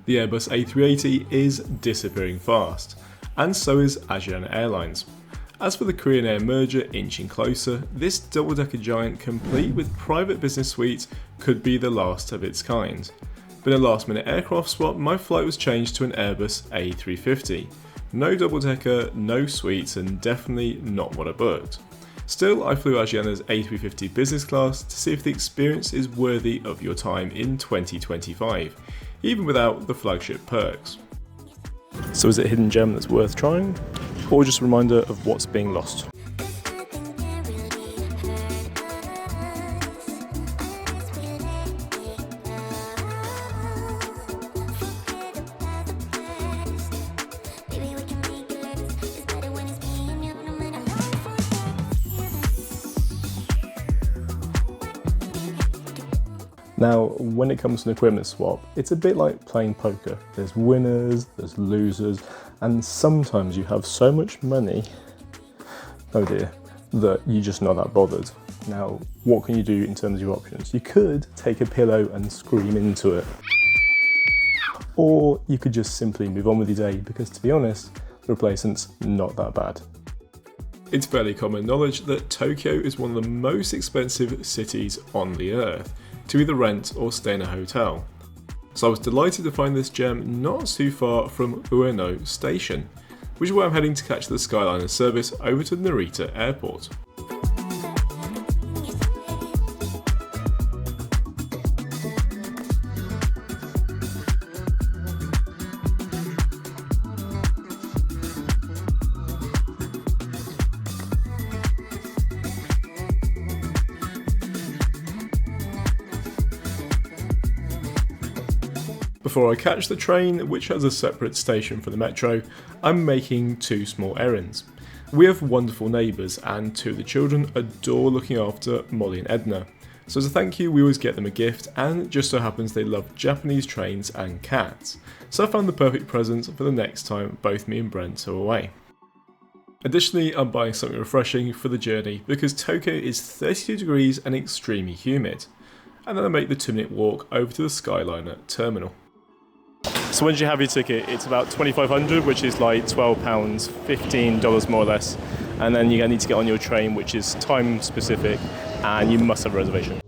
The Airbus A380 is disappearing fast, and so is Asiana Airlines. As for the Korean Air merger inching closer, this double-decker giant complete with private business suites could be the last of its kind. But in a last-minute aircraft swap, my flight was changed to an Airbus A350. No double-decker, no suites, and definitely not what I booked. Still, I flew Asiana's A350 Business Class to see if the experience is worthy of your time in 2025, even without the flagship perks. So is it a hidden gem that's worth trying, or just a reminder of what's being lost? Now, when it comes to an equipment swap, it's a bit like playing poker. There's winners, there's losers, and sometimes you have so much money, oh dear, that you're just not that bothered. Now, what can you do in terms of your options? You could take a pillow and scream into it. Or you could just simply move on with your day, because to be honest, the replacement's not that bad. It's fairly common knowledge that Tokyo is one of the most expensive cities on the earth to either rent or stay in a hotel. So I was delighted to find this gem not too far from Ueno Station, which is where I'm heading to catch the Skyliner service over to Narita Airport. Before I catch the train, which has a separate station for the metro, I'm making two small errands. We have wonderful neighbours, and two of the children adore looking after Molly and Edna. So as a thank you, we always get them a gift, and it just so happens they love Japanese trains and cats. So I found the perfect present for the next time both me and Brent are away. Additionally, I'm buying something refreshing for the journey because Tokyo is 32 degrees and extremely humid. And then I make the 2-minute walk over to the Skyliner terminal. So once you have your ticket, it's about $2,500, which is like £12, $15 more or less. And then you need to get on your train, which is time specific, and you must have a reservation.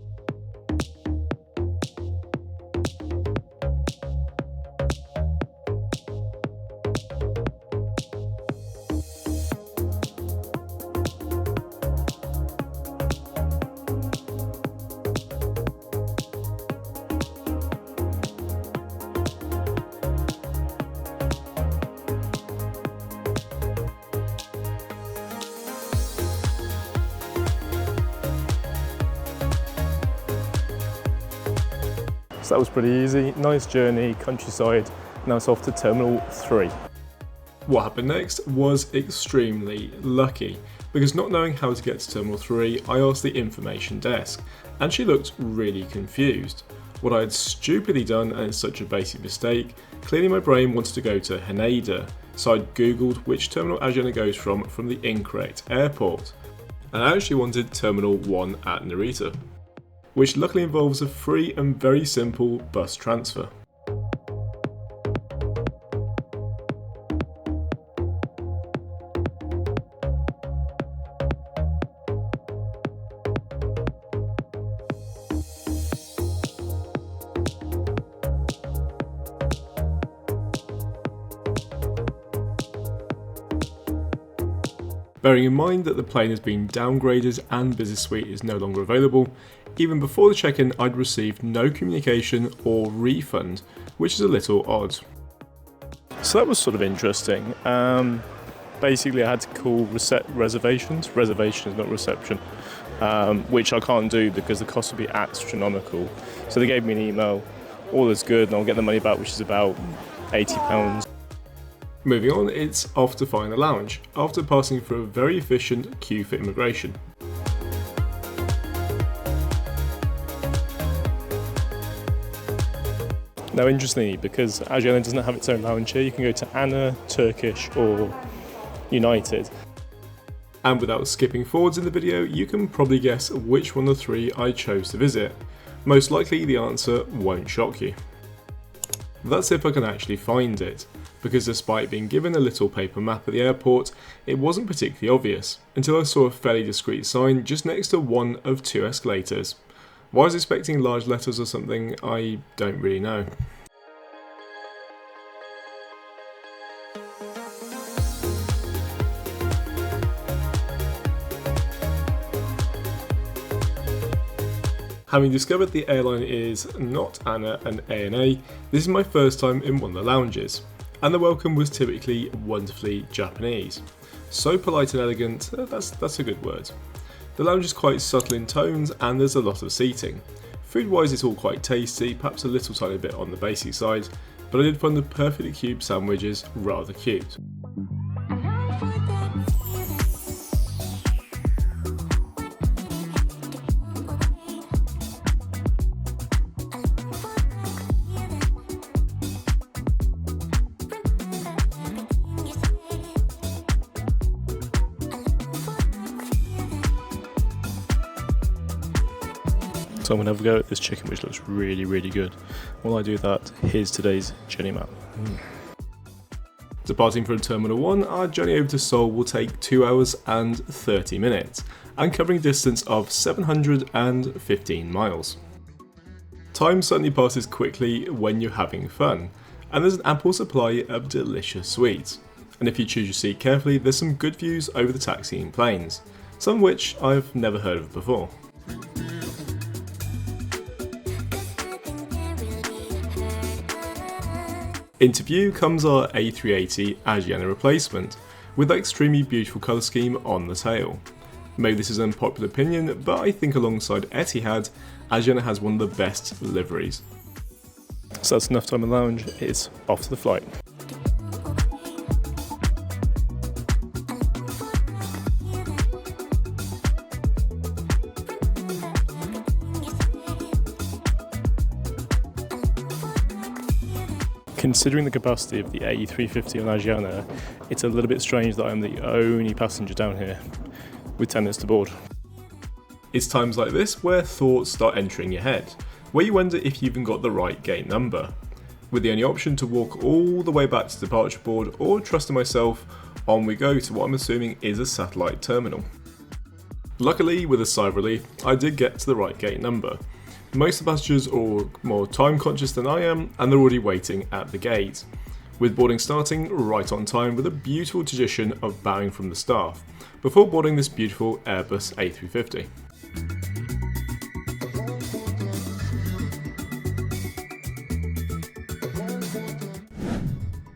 So that was pretty easy, nice journey, countryside, now it's off to Terminal 3. What happened next was extremely lucky, because not knowing how to get to Terminal 3, I asked the information desk, and she looked really confused. What I had stupidly done, and it's such a basic mistake, clearly my brain wanted to go to Haneda, so I googled which terminal Asiana goes from the incorrect airport, and I actually wanted Terminal 1 at Narita, which luckily involves a free and very simple bus transfer. Bearing in mind that the plane has been downgraded and Business Suite is no longer available, even before the check-in I'd received no communication or refund, which is a little odd. So that was sort of interesting. Basically I had to call reservations, not reception, which I can't do because the cost would be astronomical. So they gave me an email, all is good and I'll get the money back, which is about £80. Moving on, it's off to find a lounge, after passing through a very efficient queue for immigration. Now interestingly, because Asiana doesn't have its own lounge here, you can go to ANA, Turkish or United. And without skipping forwards in the video, you can probably guess which one of the three I chose to visit. Most likely the answer won't shock you. That's if I can actually find it, because despite being given a little paper map at the airport, it wasn't particularly obvious, until I saw a fairly discreet sign just next to one of 2 escalators. Why I was expecting large letters or something, I don't really know. Having discovered the airline is not ANA and ANA, this is my first time in one of the lounges, and the welcome was typically wonderfully Japanese. So polite and elegant, that's a good word. The lounge is quite subtle in tones and there's a lot of seating. Food wise it's all quite tasty, perhaps a little tiny bit on the basic side, but I did find the perfectly cubed sandwiches rather cute. So I'm going to have a go at this chicken, which looks really, really good. While I do that, here's today's journey map. Departing from Terminal 1, our journey over to Seoul will take 2 hours and 30 minutes, and covering a distance of 715 miles. Time certainly passes quickly when you're having fun, and there's an ample supply of delicious sweets. And if you choose your seat carefully, there's some good views over the taxiing planes, some of which I've never heard of before. Into view comes our A380 Asiana replacement, with that extremely beautiful colour scheme on the tail. Maybe this is an unpopular opinion, but I think alongside Etihad, Asiana has one of the best liveries. So that's enough time in the lounge, it's off to the flight. Considering the capacity of the A350 on Asiana, it's a little bit strange that I'm the only passenger down here, with 10 minutes to board. It's times like this where thoughts start entering your head, where you wonder if you even got the right gate number, with the only option to walk all the way back to departure board or trust in myself, on we go to what I'm assuming is a satellite terminal. Luckily, with a sigh of relief, I did get to the right gate number. Most of the passengers are more time conscious than I am, and they're already waiting at the gate, with boarding starting right on time with a beautiful tradition of bowing from the staff, before boarding this beautiful Airbus A350.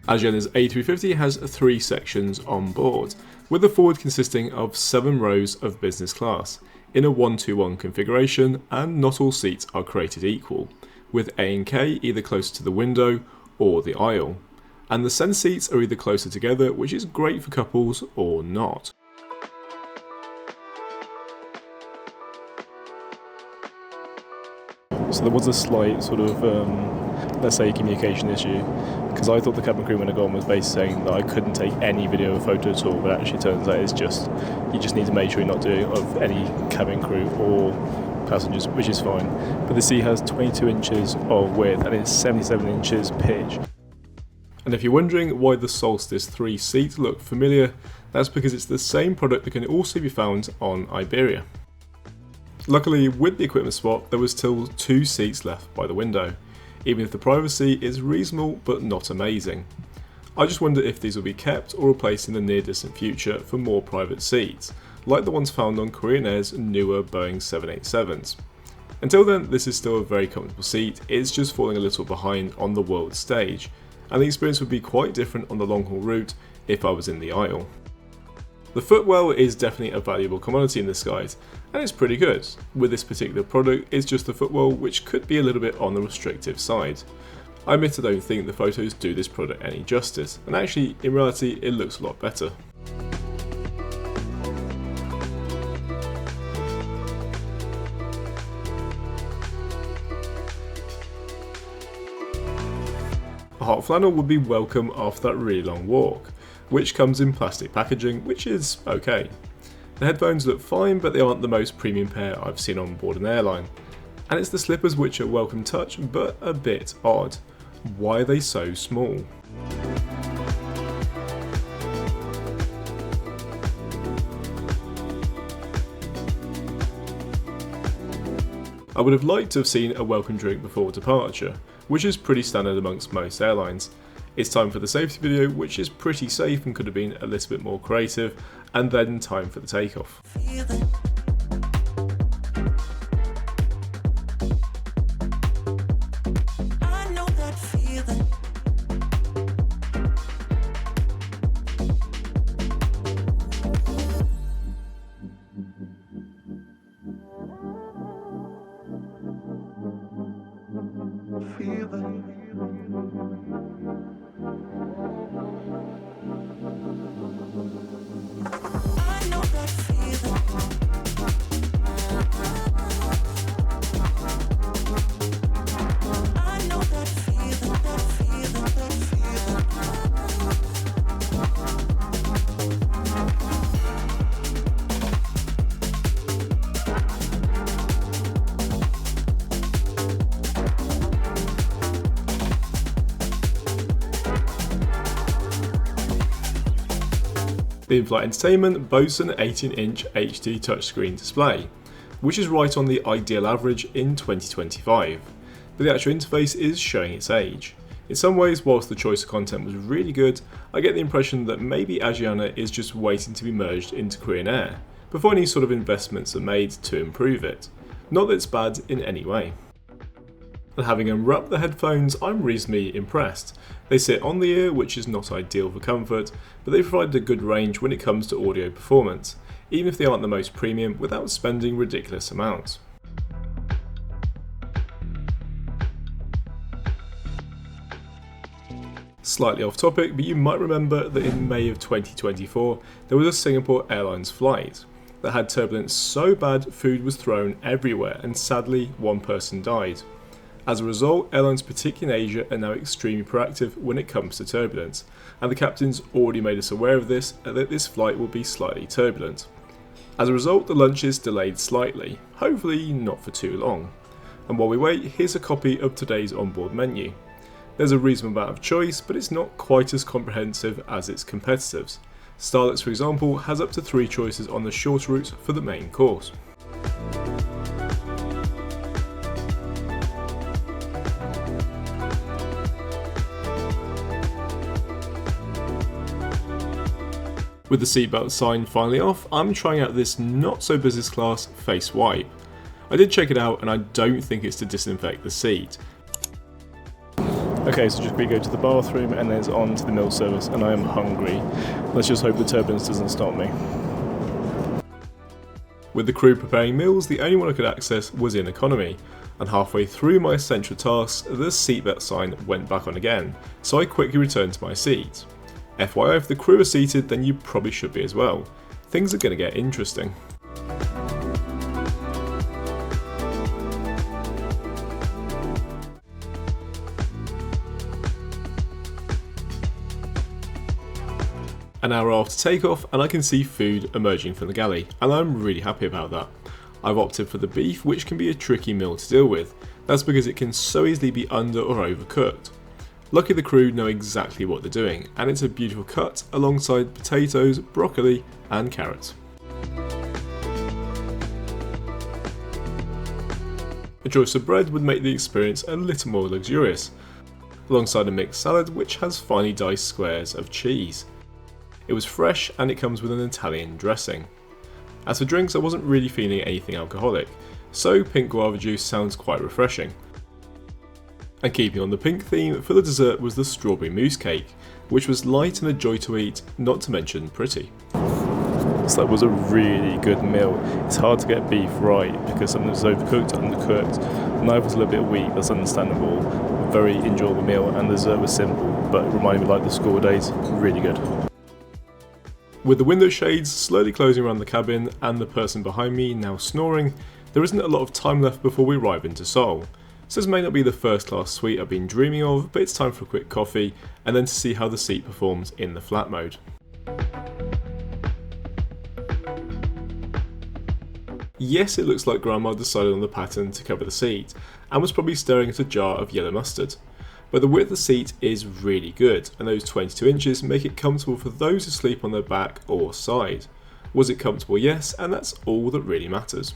Asiana's A350 has 3 sections on board, with the forward consisting of 7 rows of business class, in a 1-to-1 configuration, and not all seats are created equal, with A and K either closer to the window or the aisle, and the centre seats are either closer together, which is great for couples, or not. So there was a slight sort of, let's say, communication issue, because I thought the cabin crew when I got on was basically saying that I couldn't take any video or photo at all, but actually it turns out it's just, you just need to make sure you're not doing it of any cabin crew or passengers, which is fine. But the seat has 22 inches of width and it's 77 inches pitch. And if you're wondering why the Solstice 3 seats look familiar, that's because it's the same product that can also be found on Iberia. Luckily, with the equipment swap, there was still 2 seats left by the window, even if the privacy is reasonable but not amazing. I just wonder if these will be kept or replaced in the near distant future for more private seats, like the ones found on Korean Air's newer Boeing 787s. Until then, this is still a very comfortable seat, it's just falling a little behind on the world stage, and the experience would be quite different on the long haul route if I was in the aisle. The footwell is definitely a valuable commodity in this guide, and it's pretty good. With this particular product, it's just the footwell which could be a little bit on the restrictive side. I admit I don't think the photos do this product any justice, and actually in reality it looks a lot better. A hot flannel would be welcome after that really long walk, which comes in plastic packaging, which is okay. The headphones look fine, but they aren't the most premium pair I've seen on board an airline. And it's the slippers which are welcome touch, but a bit odd. Why are they so small? I would have liked to have seen a welcome drink before departure, which is pretty standard amongst most airlines. It's time for the safety video, which is pretty safe and could have been a little bit more creative, and then time for the takeoff. The in-flight entertainment boasts an 18-inch HD touchscreen display, which is right on the ideal average in 2025, but the actual interface is showing its age. In some ways, whilst the choice of content was really good, I get the impression that maybe Asiana is just waiting to be merged into Korean Air, before any sort of investments are made to improve it. Not that it's bad in any way. And having unwrapped the headphones, I'm reasonably impressed. They sit on the ear, which is not ideal for comfort, but they provide a good range when it comes to audio performance, even if they aren't the most premium without spending ridiculous amounts. Slightly off topic, but you might remember that in May of 2024, there was a Singapore Airlines flight that had turbulence so bad food was thrown everywhere, and sadly one person died. As a result, airlines, particularly in Asia, are now extremely proactive when it comes to turbulence, and the captains already made us aware of this, that this flight will be slightly turbulent. As a result, the lunch is delayed slightly, hopefully not for too long. And while we wait, here's a copy of today's onboard menu. There's a reasonable amount of choice, but it's not quite as comprehensive as its competitors. Starlux, for example, has up to 3 choices on the shorter route for the main course. With the seatbelt sign finally off, I'm trying out this not so business class face wipe. I did check it out and I don't think it's to disinfect the seat. Okay, so just we go to the bathroom and then it's on to the meal service, and I am hungry. Let's just hope the turbulence doesn't stop me. With the crew preparing meals, the only one I could access was in economy, and halfway through my essential tasks, the seatbelt sign went back on again, so I quickly returned to my seat. FYI, if the crew are seated, then you probably should be as well. Things are going to get interesting. An hour after takeoff and I can see food emerging from the galley, and I'm really happy about that. I've opted for the beef, which can be a tricky meal to deal with. That's because it can so easily be under or overcooked. Lucky the crew know exactly what they're doing, and it's a beautiful cut alongside potatoes, broccoli and carrots. A choice of bread would make the experience a little more luxurious, alongside a mixed salad which has finely diced squares of cheese. It was fresh and it comes with an Italian dressing. As for drinks, I wasn't really feeling anything alcoholic, so pink guava juice sounds quite refreshing. And keeping on the pink theme, for the dessert was the strawberry mousse cake, which was light and a joy to eat, not to mention pretty. So that was a really good meal. It's hard to get beef right because sometimes it's overcooked, undercooked. The knife was a little bit weak, that's understandable. A very enjoyable meal, and the dessert was simple, but it reminded me like the school days, really good. With the window shades slowly closing around the cabin and the person behind me now snoring, there isn't a lot of time left before we arrive into Seoul. So this may not be the first class suite I've been dreaming of, but it's time for a quick coffee and then to see how the seat performs in the flat mode. Yes, it looks like Grandma decided on the pattern to cover the seat and was probably staring at a jar of yellow mustard. But the width of the seat is really good, and those 22 inches make it comfortable for those who sleep on their back or side. Was it comfortable? Yes, and that's all that really matters.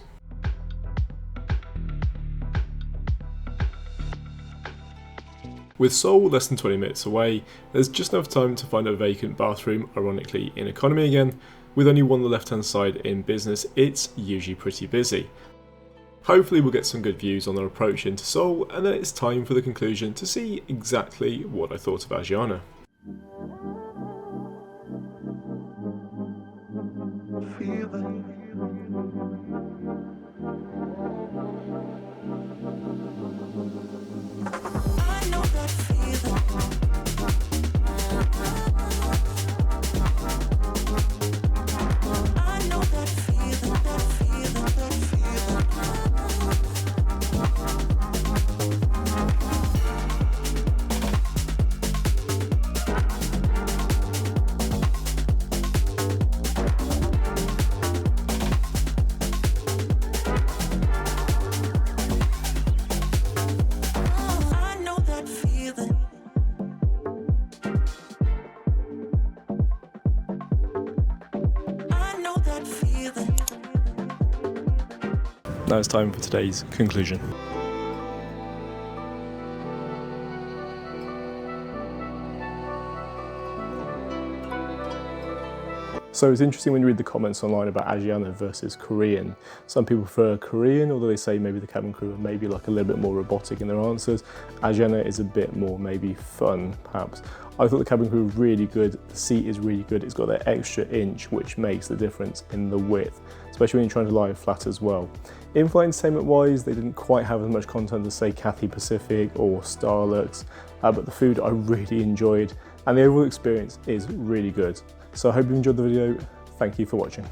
With Seoul less than 20 minutes away, there's just enough time to find a vacant bathroom, ironically in economy again. With only one on the left hand side in business, it's usually pretty busy. Hopefully we'll get some good views on our approach into Seoul, and then it's time for the conclusion to see exactly what I thought of Asiana. Now it's time for today's conclusion. So it's interesting when you read the comments online about Asiana versus Korean. Some people prefer Korean, although they say maybe the cabin crew are maybe like a little bit more robotic in their answers. Asiana is a bit more maybe fun, perhaps. I thought the cabin crew was really good, the seat is really good, it's got that extra inch which makes the difference in the width, especially when you're trying to lie flat as well. In-flight entertainment wise, they didn't quite have as much content as say Cathay Pacific or Starlux, but the food I really enjoyed and the overall experience is really good. So I hope you enjoyed the video, thank you for watching.